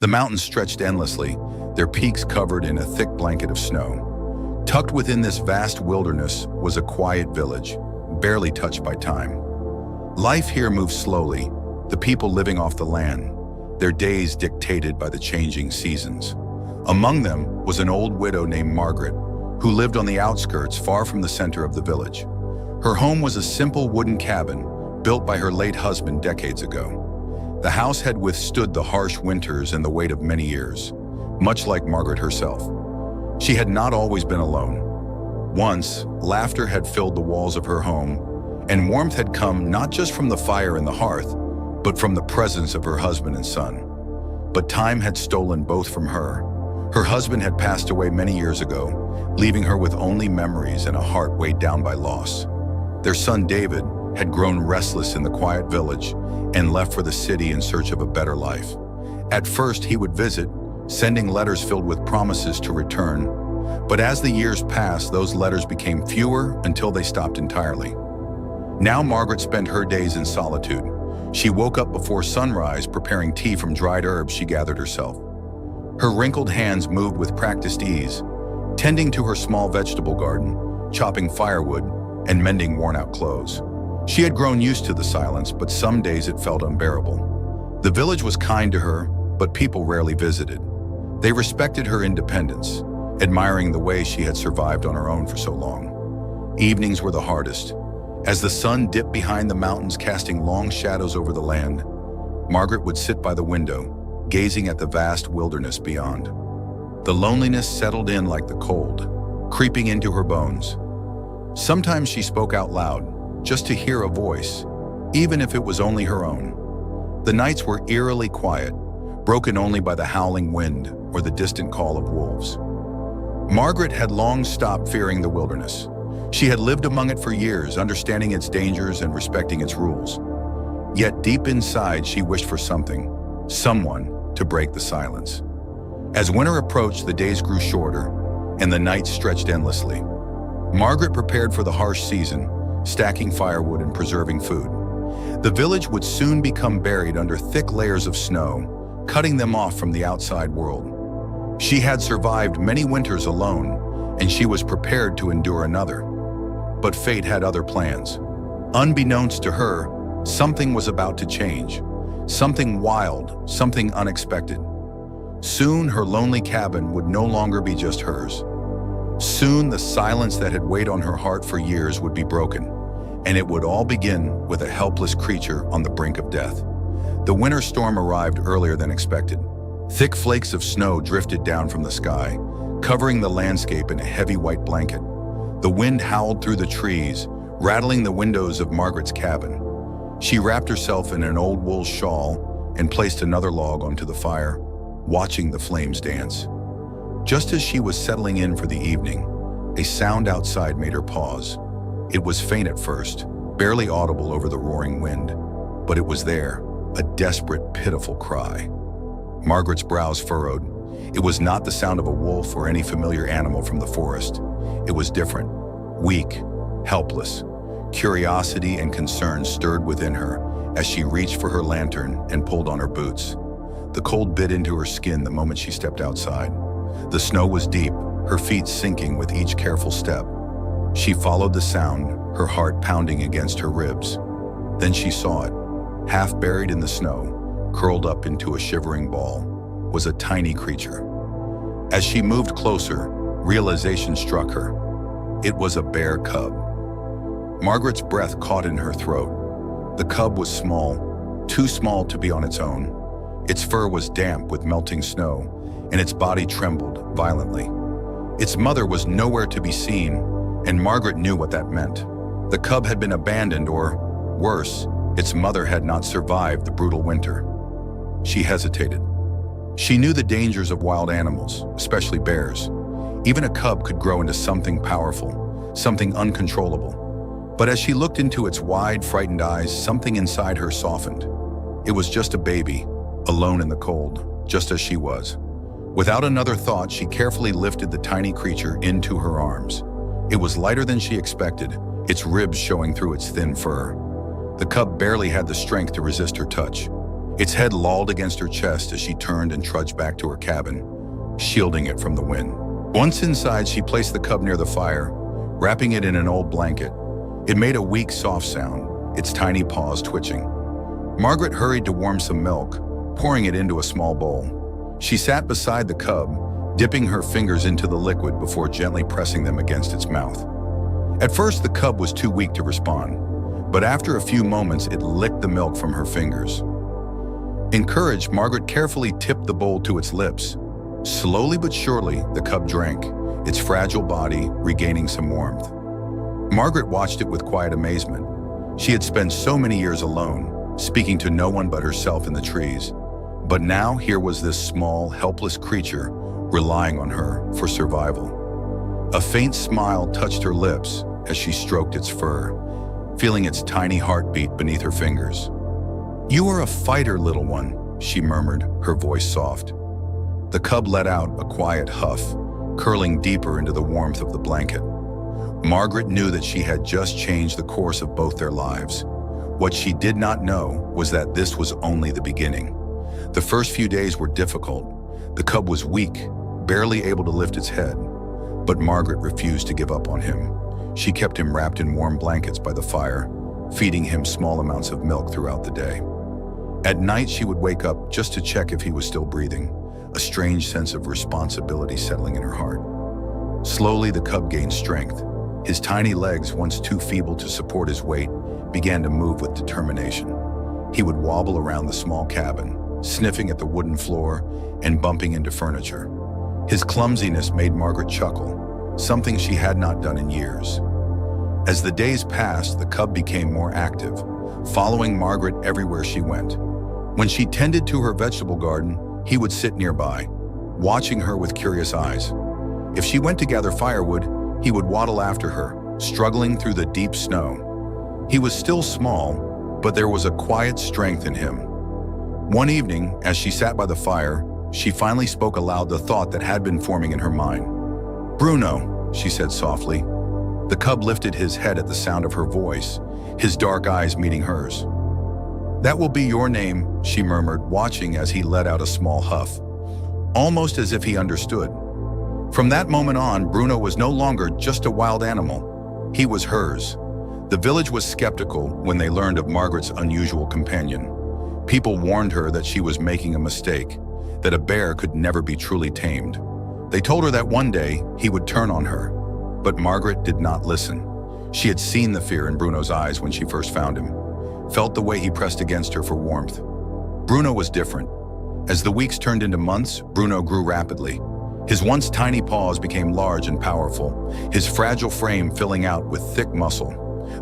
The mountains stretched endlessly, their peaks covered in a thick blanket of snow. Tucked within this vast wilderness was a quiet village, barely touched by time. Life here moved slowly, the people living off the land, their days dictated by the changing seasons. Among them was an old widow named Margaret, who lived on the outskirts far from the center of the village. Her home was a simple wooden cabin, built by her late husband decades ago. The house had withstood the harsh winters and the weight of many years, much like Margaret herself. She had not always been alone. Once, laughter had filled the walls of her home, and warmth had come not just from the fire and the hearth, but from the presence of her husband and son. But time had stolen both from her. Her husband had passed away many years ago, leaving her with only memories and a heart weighed down by loss. Their son David had grown restless in the quiet village and left for the city in search of a better life. At first, he would visit, sending letters filled with promises to return. But as the years passed, those letters became fewer until they stopped entirely. Now Margaret spent her days in solitude. She woke up before sunrise, preparing tea from dried herbs she gathered herself. Her wrinkled hands moved with practiced ease, tending to her small vegetable garden, chopping firewood, and mending worn-out clothes. She had grown used to the silence, but some days it felt unbearable. The village was kind to her, but people rarely visited. They respected her independence, admiring the way she had survived on her own for so long. Evenings were the hardest. As the sun dipped behind the mountains, casting long shadows over the land, Margaret would sit by the window, gazing at the vast wilderness beyond. The loneliness settled in like the cold, creeping into her bones. Sometimes she spoke out loud, just to hear a voice, even if it was only her own. The nights were eerily quiet, broken only by the howling wind or the distant call of wolves. Margaret had long stopped fearing the wilderness. She had lived among it for years, understanding its dangers and respecting its rules. Yet deep inside, she wished for someone to break the silence. As winter approached, the days grew shorter, and the nights stretched endlessly. Margaret prepared for the harsh season, stacking firewood and preserving food. The village would soon become buried under thick layers of snow, cutting them off from the outside world. She had survived many winters alone, and she was prepared to endure another. But fate had other plans. Unbeknownst to her, something was about to change. Something wild, something unexpected. Soon, her lonely cabin would no longer be just hers. Soon, the silence that had weighed on her heart for years would be broken, and it would all begin with a helpless creature on the brink of death. The winter storm arrived earlier than expected. Thick flakes of snow drifted down from the sky, covering the landscape in a heavy white blanket. The wind howled through the trees, rattling the windows of Margaret's cabin. She wrapped herself in an old wool shawl and placed another log onto the fire, watching the flames dance. Just as she was settling in for the evening, a sound outside made her pause. It was faint at first, barely audible over the roaring wind, but it was there, a desperate, pitiful cry. Margaret's brows furrowed. It was not the sound of a wolf or any familiar animal from the forest. It was different, weak, helpless. Curiosity and concern stirred within her as she reached for her lantern and pulled on her boots. The cold bit into her skin the moment she stepped outside. The snow was deep, her feet sinking with each careful step. She followed the sound, her heart pounding against her ribs. Then she saw it. Half buried in the snow, curled up into a shivering ball, was a tiny creature. As she moved closer, realization struck her. It was a bear cub. Margaret's breath caught in her throat. The cub was small, too small to be on its own. Its fur was damp with melting snow, and its body trembled violently. Its mother was nowhere to be seen, and Margaret knew what that meant. The cub had been abandoned, or, worse, its mother had not survived the brutal winter. She hesitated. She knew the dangers of wild animals, especially bears. Even a cub could grow into something powerful, something uncontrollable. But as she looked into its wide, frightened eyes, something inside her softened. It was just a baby, alone in the cold, just as she was. Without another thought, she carefully lifted the tiny creature into her arms. It was lighter than she expected, its ribs showing through its thin fur. The cub barely had the strength to resist her touch. Its head lolled against her chest as she turned and trudged back to her cabin, shielding it from the wind. Once inside, she placed the cub near the fire, wrapping it in an old blanket. It made a weak, soft sound, its tiny paws twitching. Margaret hurried to warm some milk, pouring it into a small bowl. She sat beside the cub, dipping her fingers into the liquid before gently pressing them against its mouth. At first, the cub was too weak to respond, but after a few moments, it licked the milk from her fingers. Encouraged, Margaret carefully tipped the bowl to its lips. Slowly but surely, the cub drank, its fragile body regaining some warmth. Margaret watched it with quiet amazement. She had spent so many years alone, speaking to no one but herself in the trees. But now here was this small, helpless creature relying on her for survival. A faint smile touched her lips as she stroked its fur, feeling its tiny heartbeat beneath her fingers. "You are a fighter, little one," she murmured, her voice soft. The cub let out a quiet huff, curling deeper into the warmth of the blanket. Margaret knew that she had just changed the course of both their lives. What she did not know was that this was only the beginning. The first few days were difficult. The cub was weak, barely able to lift its head. But Margaret refused to give up on him. She kept him wrapped in warm blankets by the fire, feeding him small amounts of milk throughout the day. At night, she would wake up just to check if he was still breathing, a strange sense of responsibility settling in her heart. Slowly, the cub gained strength. His tiny legs, once too feeble to support his weight, began to move with determination. He would wobble around the small cabin, sniffing at the wooden floor and bumping into furniture. His clumsiness made Margaret chuckle, something she had not done in years. As the days passed, the cub became more active, following Margaret everywhere she went. When she tended to her vegetable garden, he would sit nearby, watching her with curious eyes. If she went to gather firewood, he would waddle after her, struggling through the deep snow. He was still small, but there was a quiet strength in him. One evening, as she sat by the fire, she finally spoke aloud the thought that had been forming in her mind. "Bruno," she said softly. The cub lifted his head at the sound of her voice, his dark eyes meeting hers. "That will be your name," she murmured, watching as he let out a small huff, almost as if he understood. From that moment on, Bruno was no longer just a wild animal. He was hers. The village was skeptical when they learned of Margaret's unusual companion. People warned her that she was making a mistake, that a bear could never be truly tamed. They told her that one day he would turn on her, but Margaret did not listen. She had seen the fear in Bruno's eyes when she first found him, felt the way he pressed against her for warmth. Bruno was different. As the weeks turned into months, Bruno grew rapidly. His once tiny paws became large and powerful, his fragile frame filling out with thick muscle.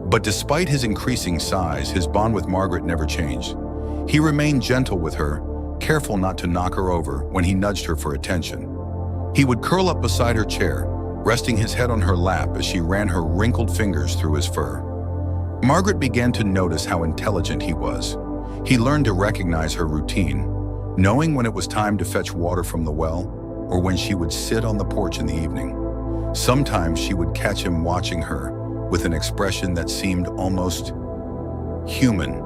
But despite his increasing size, his bond with Margaret never changed. He remained gentle with her, careful not to knock her over when he nudged her for attention. He would curl up beside her chair, resting his head on her lap as she ran her wrinkled fingers through his fur. Margaret began to notice how intelligent he was. He learned to recognize her routine, knowing when it was time to fetch water from the well or when she would sit on the porch in the evening. Sometimes she would catch him watching her with an expression that seemed almost human.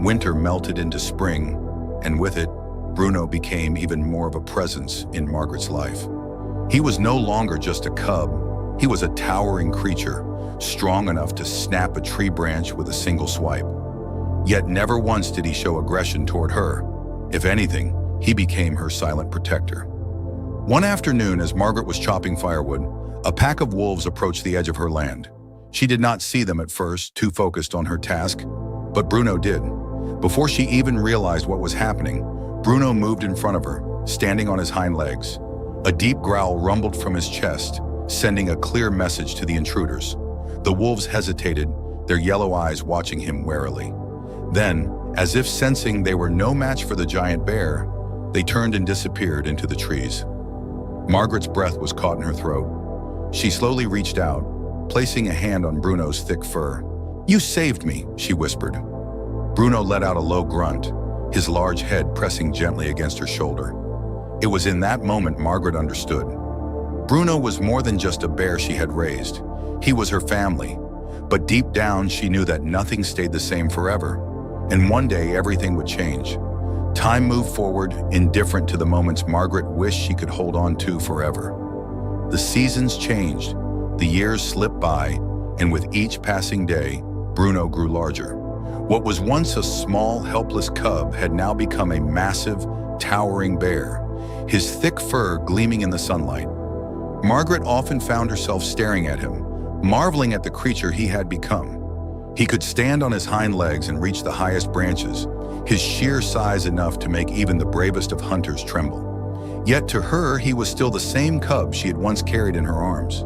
Winter melted into spring, and with it, Bruno became even more of a presence in Margaret's life. He was no longer just a cub. He was a towering creature, strong enough to snap a tree branch with a single swipe. Yet never once did he show aggression toward her. If anything, he became her silent protector. One afternoon, as Margaret was chopping firewood, a pack of wolves approached the edge of her land. She did not see them at first, too focused on her task, but Bruno did. Before she even realized what was happening, Bruno moved in front of her, standing on his hind legs. A deep growl rumbled from his chest, sending a clear message to the intruders. The wolves hesitated, their yellow eyes watching him warily. Then, as if sensing they were no match for the giant bear, they turned and disappeared into the trees. Margaret's breath was caught in her throat. She slowly reached out, placing a hand on Bruno's thick fur. "You saved me," she whispered. Bruno let out a low grunt, his large head pressing gently against her shoulder. It was in that moment Margaret understood. Bruno was more than just a bear she had raised. He was her family. But deep down, she knew that nothing stayed the same forever. And one day, everything would change. Time moved forward, indifferent to the moments Margaret wished she could hold on to forever. The seasons changed, the years slipped by, and with each passing day, Bruno grew larger. What was once a small, helpless cub had now become a massive, towering bear, his thick fur gleaming in the sunlight. Margaret often found herself staring at him, marveling at the creature he had become. He could stand on his hind legs and reach the highest branches, his sheer size enough to make even the bravest of hunters tremble. Yet to her, he was still the same cub she had once carried in her arms.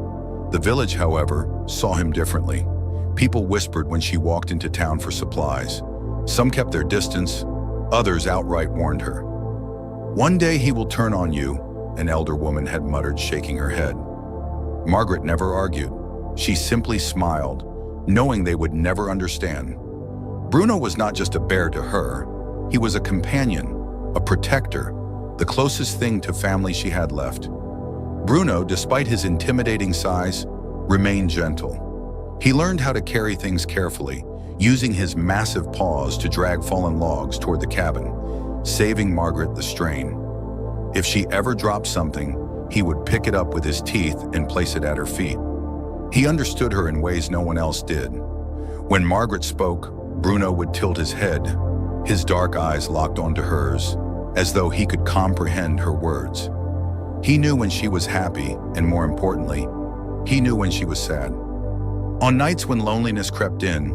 The village, however, saw him differently. People whispered when she walked into town for supplies. Some kept their distance, others outright warned her. "One day he will turn on you," an elder woman had muttered, shaking her head. Margaret never argued. She simply smiled, knowing they would never understand. Bruno was not just a bear to her. He was a companion, a protector, the closest thing to family she had left. Bruno, despite his intimidating size, remained gentle. He learned how to carry things carefully, using his massive paws to drag fallen logs toward the cabin, saving Margaret the strain. If she ever dropped something, he would pick it up with his teeth and place it at her feet. He understood her in ways no one else did. When Margaret spoke, Bruno would tilt his head, his dark eyes locked onto hers, as though he could comprehend her words. He knew when she was happy, and more importantly, he knew when she was sad. On nights when loneliness crept in,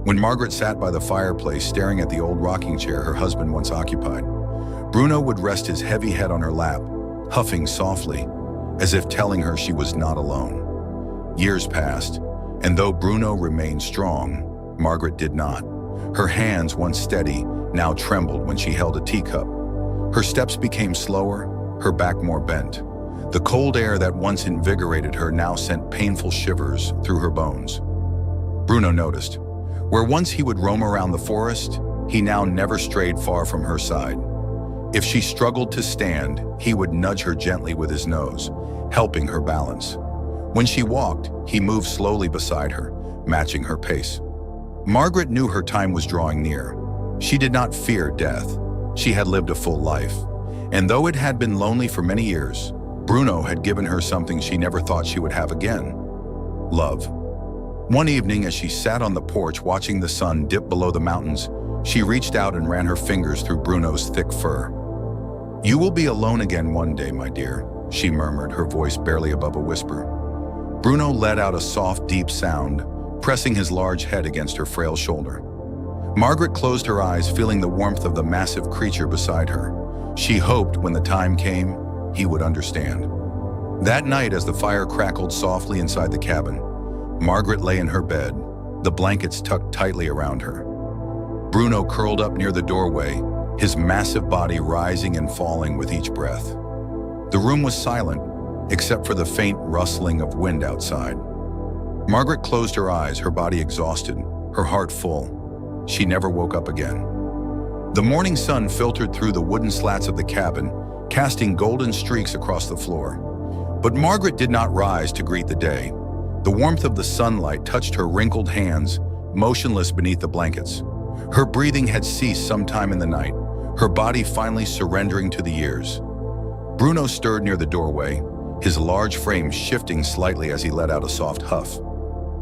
when Margaret sat by the fireplace staring at the old rocking chair her husband once occupied, Bruno would rest his heavy head on her lap, huffing softly, as if telling her she was not alone. Years passed, and though Bruno remained strong, Margaret did not. Her hands, once steady, now trembled when she held a teacup. Her steps became slower, her back more bent. The cold air that once invigorated her now sent painful shivers through her bones. Bruno noticed. Where once he would roam around the forest, he now never strayed far from her side. If she struggled to stand, he would nudge her gently with his nose, helping her balance. When she walked, he moved slowly beside her, matching her pace. Margaret knew her time was drawing near. She did not fear death. She had lived a full life. And though it had been lonely for many years, Bruno had given her something she never thought she would have again: love. One evening, as she sat on the porch watching the sun dip below the mountains, she reached out and ran her fingers through Bruno's thick fur. "You will be alone again one day, my dear," she murmured, her voice barely above a whisper. Bruno let out a soft, deep sound, pressing his large head against her frail shoulder. Margaret closed her eyes, feeling the warmth of the massive creature beside her. She hoped when the time came, he would understand. That night, as the fire crackled softly inside the cabin, Margaret lay in her bed, the blankets tucked tightly around her. Bruno curled up near the doorway, his massive body rising and falling with each breath. The room was silent, except for the faint rustling of wind outside. Margaret closed her eyes, her body exhausted, her heart full. She never woke up again. The morning sun filtered through the wooden slats of the cabin, casting golden streaks across the floor. But Margaret did not rise to greet the day. The warmth of the sunlight touched her wrinkled hands, motionless beneath the blankets. Her breathing had ceased sometime in the night, her body finally surrendering to the years. Bruno stirred near the doorway, his large frame shifting slightly as he let out a soft huff.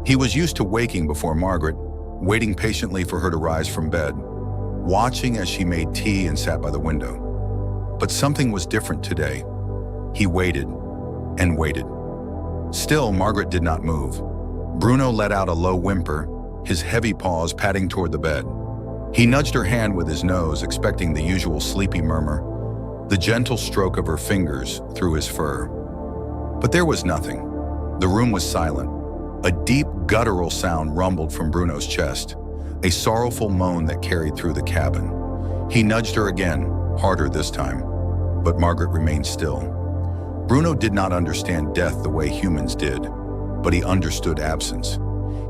He was used to waking before Margaret, waiting patiently for her to rise from bed, watching as she made tea and sat by the window. But something was different today. He waited and waited. Still, Margaret did not move. Bruno let out a low whimper, his heavy paws padding toward the bed. He nudged her hand with his nose, expecting the usual sleepy murmur, the gentle stroke of her fingers through his fur. But there was nothing. The room was silent. A deep, guttural sound rumbled from Bruno's chest, a sorrowful moan that carried through the cabin. He nudged her again, harder this time, but Margaret remained still. Bruno did not understand death the way humans did, but he understood absence.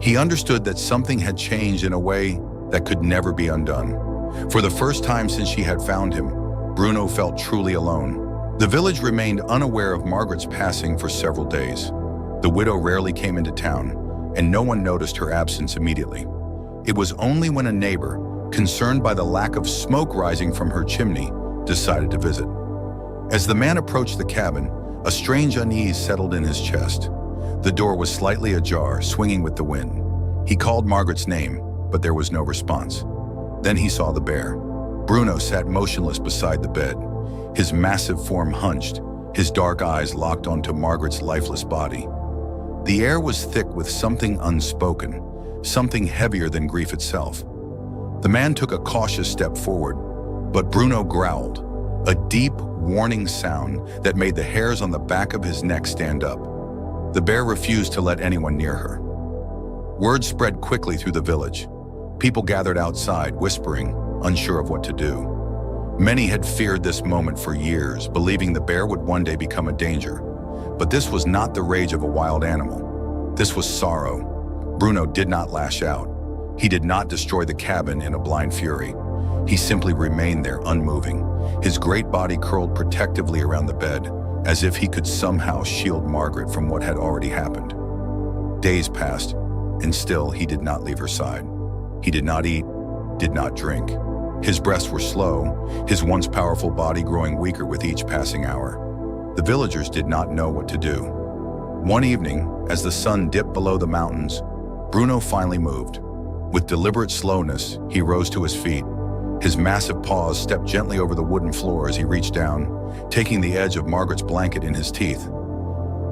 He understood that something had changed in a way that could never be undone. For the first time since she had found him, Bruno felt truly alone. The village remained unaware of Margaret's passing for several days. The widow rarely came into town, and no one noticed her absence immediately. It was only when a neighbor, concerned by the lack of smoke rising from her chimney, decided to visit. As the man approached the cabin, a strange unease settled in his chest. The door was slightly ajar, swinging with the wind. He called Margaret's name, but there was no response. Then he saw the bear. Bruno sat motionless beside the bed, his massive form hunched, his dark eyes locked onto Margaret's lifeless body. The air was thick with something unspoken, something heavier than grief itself. The man took a cautious step forward, but Bruno growled, a deep, warning sound that made the hairs on the back of his neck stand up. The bear refused to let anyone near her. Word spread quickly through the village. People gathered outside, whispering, unsure of what to do. Many had feared this moment for years, believing the bear would one day become a danger. But this was not the rage of a wild animal. This was sorrow. Bruno did not lash out. He did not destroy the cabin in a blind fury. He simply remained there, unmoving, his great body curled protectively around the bed, as if he could somehow shield Margaret from what had already happened. Days passed, and still he did not leave her side. He did not eat, did not drink. His breaths were slow, his once powerful body growing weaker with each passing hour. The villagers did not know what to do. One evening, as the sun dipped below the mountains, Bruno finally moved. With deliberate slowness, he rose to his feet. His massive paws stepped gently over the wooden floor as he reached down, taking the edge of Margaret's blanket in his teeth.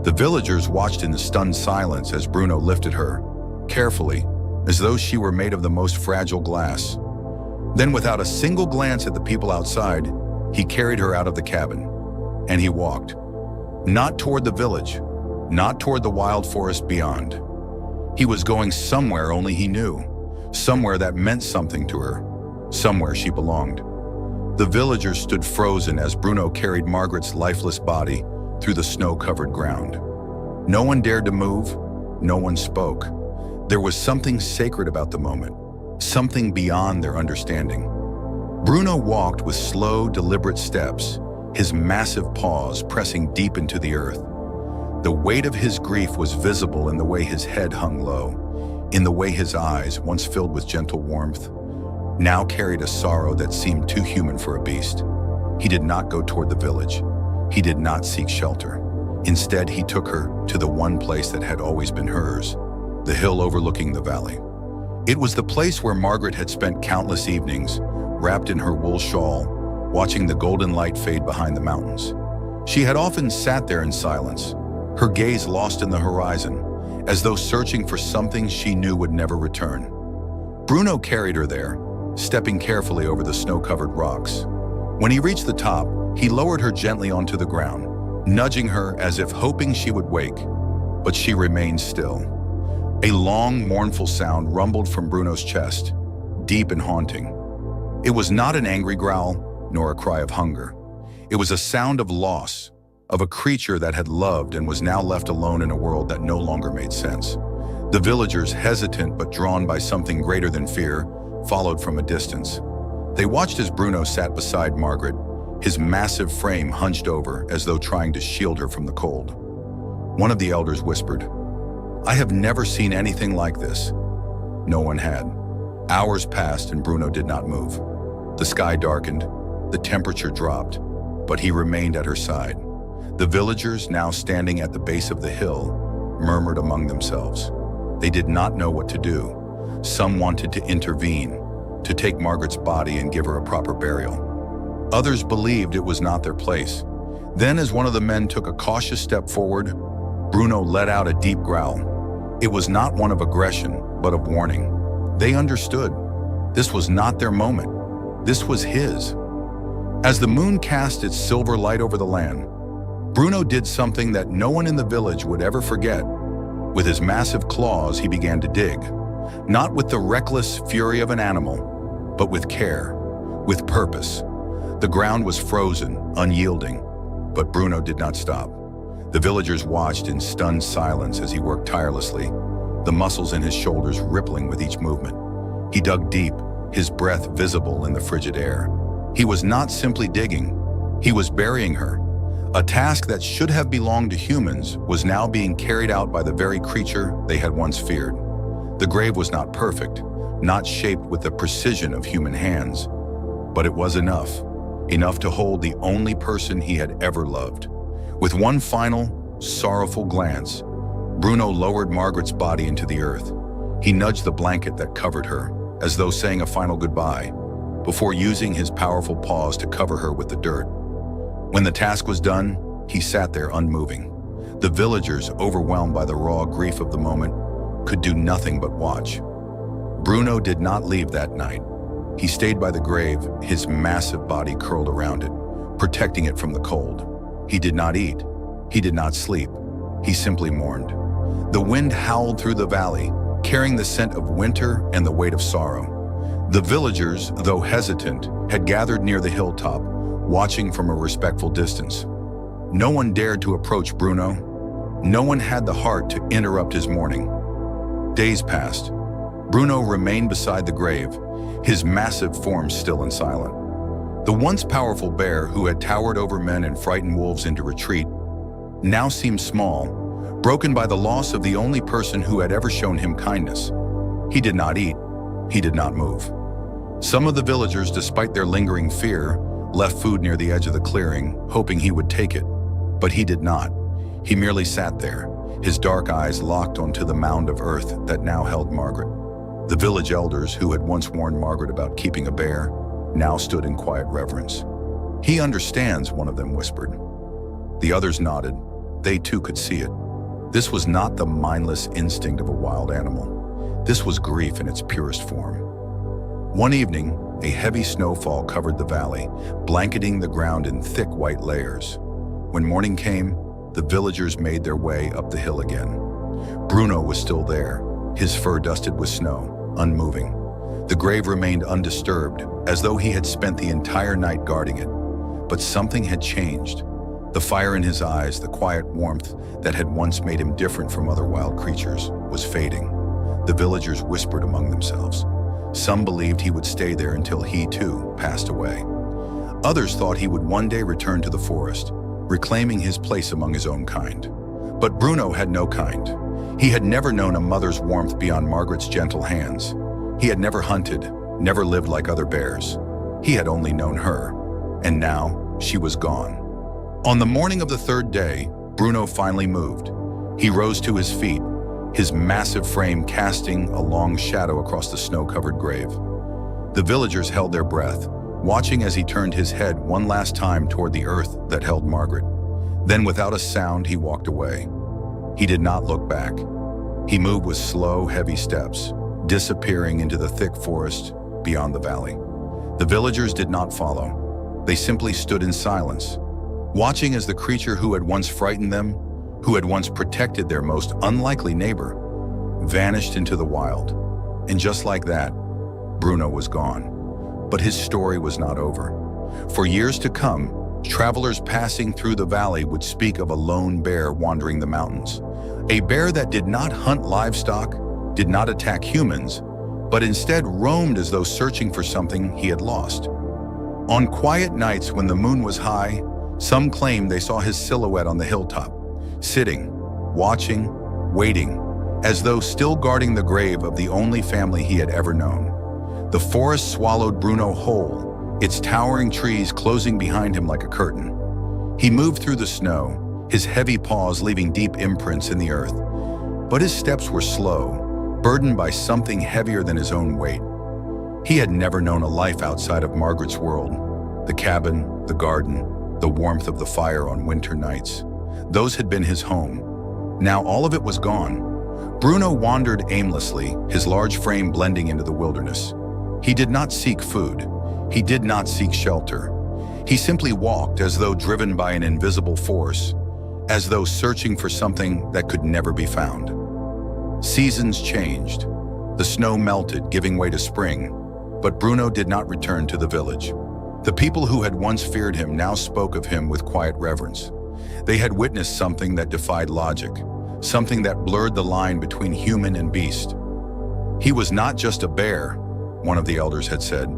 The villagers watched in stunned silence as Bruno lifted her, carefully, as though she were made of the most fragile glass. Then, without a single glance at the people outside, he carried her out of the cabin. And he walked. Not toward the village, not toward the wild forest beyond. He was going somewhere only he knew, somewhere that meant something to her, somewhere she belonged. The villagers stood frozen as Bruno carried Margaret's lifeless body through the snow-covered ground. No one dared to move, no one spoke. There was something sacred about the moment, something beyond their understanding. Bruno walked with slow, deliberate steps, his massive paws pressing deep into the earth. The weight of his grief was visible in the way his head hung low, in the way his eyes, once filled with gentle warmth, now carried a sorrow that seemed too human for a beast. He did not go toward the village. He did not seek shelter. Instead, he took her to the one place that had always been hers, the hill overlooking the valley. It was the place where Margaret had spent countless evenings, wrapped in her wool shawl, watching the golden light fade behind the mountains. She had often sat there in silence, her gaze lost in the horizon, as though searching for something she knew would never return. Bruno carried her there, stepping carefully over the snow-covered rocks. When he reached the top, he lowered her gently onto the ground, nudging her as if hoping she would wake, but she remained still. A long, mournful sound rumbled from Bruno's chest, deep and haunting. It was not an angry growl, nor a cry of hunger. It was a sound of loss, of a creature that had loved and was now left alone in a world that no longer made sense. The villagers, hesitant but drawn by something greater than fear, followed from a distance. They watched as Bruno sat beside Margaret, his massive frame hunched over as though trying to shield her from the cold. One of the elders whispered, "I have never seen anything like this." No one had. Hours passed and Bruno did not move. The sky darkened, the temperature dropped, but he remained at her side. The villagers, now standing at the base of the hill, murmured among themselves. They did not know what to do. Some wanted to intervene, to take Margaret's body and give her a proper burial. Others believed it was not their place. Then, as one of the men took a cautious step forward, Bruno let out a deep growl. It was not one of aggression, but of warning. They understood. This was not their moment. This was his. As the moon cast its silver light over the land, Bruno did something that no one in the village would ever forget. With his massive claws, he began to dig. Not with the reckless fury of an animal, but with care, with purpose. The ground was frozen, unyielding, but Bruno did not stop. The villagers watched in stunned silence as he worked tirelessly, the muscles in his shoulders rippling with each movement. He dug deep, his breath visible in the frigid air. He was not simply digging, he was burying her. A task that should have belonged to humans was now being carried out by the very creature they had once feared. The grave was not perfect, not shaped with the precision of human hands. But it was enough to hold the only person he had ever loved. With one final, sorrowful glance, Bruno lowered Margaret's body into the earth. He nudged the blanket that covered her, as though saying a final goodbye, before using his powerful paws to cover her with the dirt. When the task was done, he sat there unmoving. The villagers, overwhelmed by the raw grief of the moment, could do nothing but watch. Bruno did not leave that night. He stayed by the grave, his massive body curled around it, protecting it from the cold. He did not eat. He did not sleep. He simply mourned. The wind howled through the valley, carrying the scent of winter and the weight of sorrow. The villagers, though hesitant, had gathered near the hilltop, watching from a respectful distance. No one dared to approach Bruno. No one had the heart to interrupt his mourning. Days passed. Bruno remained beside the grave, his massive form still and silent. The once powerful bear, who had towered over men and frightened wolves into retreat, now seemed small, broken by the loss of the only person who had ever shown him kindness. He did not eat. He did not move. Some of the villagers, despite their lingering fear, left food near the edge of the clearing, hoping he would take it. But he did not. He merely sat there, his dark eyes locked onto the mound of earth that now held Margaret. The village elders, who had once warned Margaret about keeping a bear, now stood in quiet reverence. "He understands," one of them whispered. The others nodded. They too could see it. This was not the mindless instinct of a wild animal. This was grief in its purest form. One evening, a heavy snowfall covered the valley, blanketing the ground in thick white layers. When morning came, the villagers made their way up the hill again. Bruno was still there, his fur dusted with snow, unmoving. The grave remained undisturbed, as though he had spent the entire night guarding it. But something had changed. The fire in his eyes, the quiet warmth that had once made him different from other wild creatures, was fading. The villagers whispered among themselves. Some believed he would stay there until he, too, passed away. Others thought he would one day return to the forest, reclaiming his place among his own kind. But Bruno had no kind. He had never known a mother's warmth beyond Margaret's gentle hands. He had never hunted, never lived like other bears. He had only known her, and now she was gone. On the morning of the third day, Bruno finally moved. He rose to his feet, his massive frame casting a long shadow across the snow-covered grave. The villagers held their breath, watching as he turned his head one last time toward the earth that held Margaret. Then, without a sound, he walked away. He did not look back. He moved with slow, heavy steps, disappearing into the thick forest beyond the valley. The villagers did not follow. They simply stood in silence, watching as the creature who had once frightened them, who had once protected their most unlikely neighbor, vanished into the wild. And just like that, Bruno was gone. But his story was not over. For years to come, travelers passing through the valley would speak of a lone bear wandering the mountains. A bear that did not hunt livestock, did not attack humans, but instead roamed as though searching for something he had lost. On quiet nights when the moon was high, some claimed they saw his silhouette on the hilltop, sitting, watching, waiting, as though still guarding the grave of the only family he had ever known. The forest swallowed Bruno whole, its towering trees closing behind him like a curtain. He moved through the snow, his heavy paws leaving deep imprints in the earth. But his steps were slow, burdened by something heavier than his own weight. He had never known a life outside of Margaret's world. The cabin, the garden, the warmth of the fire on winter nights. Those had been his home. Now all of it was gone. Bruno wandered aimlessly, his large frame blending into the wilderness. He did not seek food. He did not seek shelter. He simply walked as though driven by an invisible force, as though searching for something that could never be found. Seasons changed. The snow melted, giving way to spring, but Bruno did not return to the village. The people who had once feared him now spoke of him with quiet reverence. They had witnessed something that defied logic, something that blurred the line between human and beast. He was not just a bear, one of the elders had said,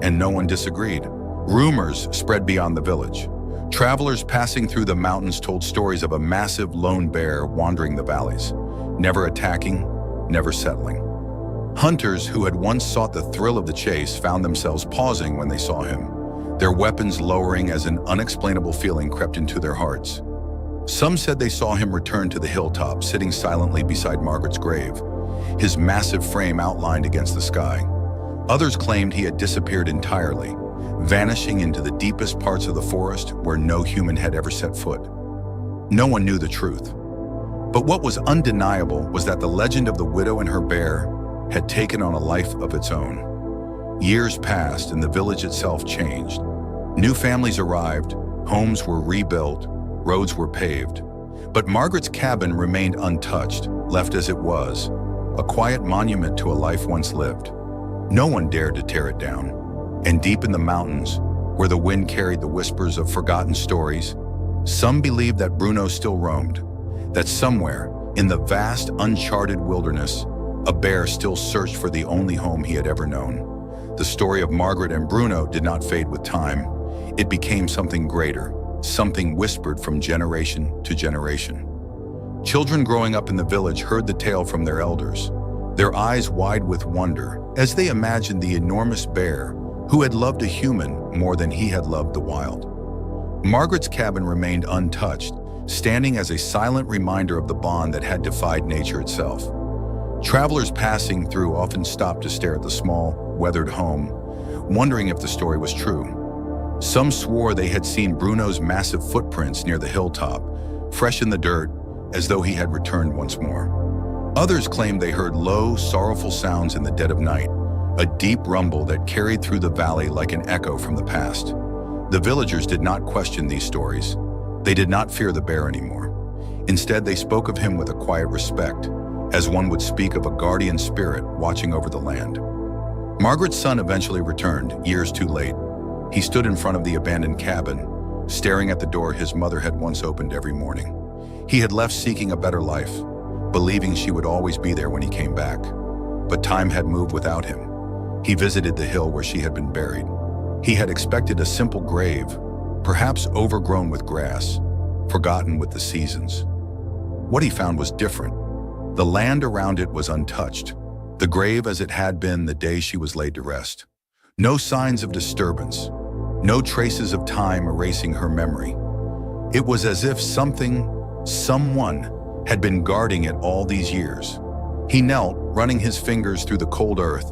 and no one disagreed. Rumors spread beyond the village. Travelers passing through the mountains told stories of a massive lone bear wandering the valleys, never attacking, never settling. Hunters who had once sought the thrill of the chase found themselves pausing when they saw him, their weapons lowering as an unexplainable feeling crept into their hearts. Some said they saw him return to the hilltop, sitting silently beside Margaret's grave, his massive frame outlined against the sky. Others claimed he had disappeared entirely, vanishing into the deepest parts of the forest where no human had ever set foot. No one knew the truth. But what was undeniable was that the legend of the widow and her bear had taken on a life of its own. Years passed and the village itself changed. New families arrived, homes were rebuilt, roads were paved. But Margaret's cabin remained untouched, left as it was, a quiet monument to a life once lived. No one dared to tear it down. And deep in the mountains, where the wind carried the whispers of forgotten stories, some believed that Bruno still roamed, that somewhere in the vast, uncharted wilderness, a bear still searched for the only home he had ever known. The story of Margaret and Bruno did not fade with time. It became something greater, something whispered from generation to generation. Children growing up in the village heard the tale from their elders, their eyes wide with wonder as they imagined the enormous bear who had loved a human more than he had loved the wild. Margaret's cabin remained untouched, standing as a silent reminder of the bond that had defied nature itself. Travelers passing through often stopped to stare at the small, weathered home, wondering if the story was true. Some swore they had seen Bruno's massive footprints near the hilltop, fresh in the dirt, as though he had returned once more. Others claimed they heard low, sorrowful sounds in the dead of night, a deep rumble that carried through the valley like an echo from the past. The villagers did not question these stories. They did not fear the bear anymore. Instead, they spoke of him with a quiet respect, as one would speak of a guardian spirit watching over the land. Margaret's son eventually returned, years too late. He stood in front of the abandoned cabin, staring at the door his mother had once opened every morning. He had left seeking a better life, believing she would always be there when he came back. But time had moved without him. He visited the hill where she had been buried. He had expected a simple grave, perhaps overgrown with grass, forgotten with the seasons. What he found was different. The land around it was untouched, the grave as it had been the day she was laid to rest. No signs of disturbance, no traces of time erasing her memory. It was as if someone had been guarding it all these years. He knelt, running his fingers through the cold earth,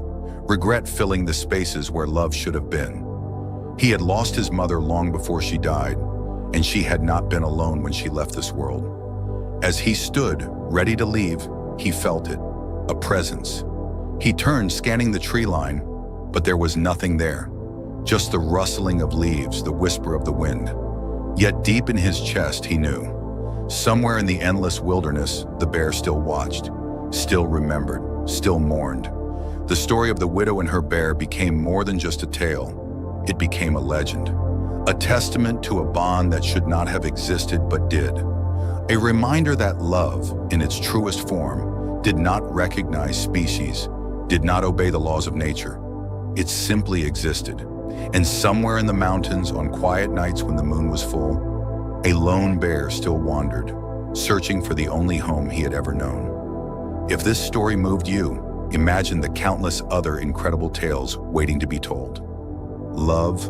regret filling the spaces where love should have been. He had lost his mother long before she died, and she had not been alone when she left this world. As he stood, ready to leave, he felt it, a presence. He turned, scanning the tree line, but there was nothing there, just the rustling of leaves, the whisper of the wind. Yet deep in his chest, he knew, somewhere in the endless wilderness, the bear still watched, still remembered, still mourned. The story of the widow and her bear became more than just a tale. It became a legend, a testament to a bond that should not have existed but did. A reminder that love, in its truest form, did not recognize species, did not obey the laws of nature. It simply existed. And somewhere in the mountains, on quiet nights when the moon was full, a lone bear still wandered, searching for the only home he had ever known. If this story moved you, imagine the countless other incredible tales waiting to be told. Love,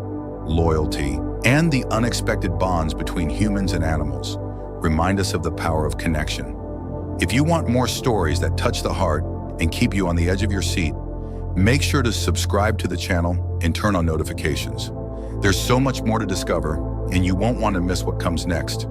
loyalty, and the unexpected bonds between humans and animals remind us of the power of connection. If you want more stories that touch the heart and keep you on the edge of your seat, make sure to subscribe to the channel and turn on notifications. There's so much more to discover, and you won't want to miss what comes next.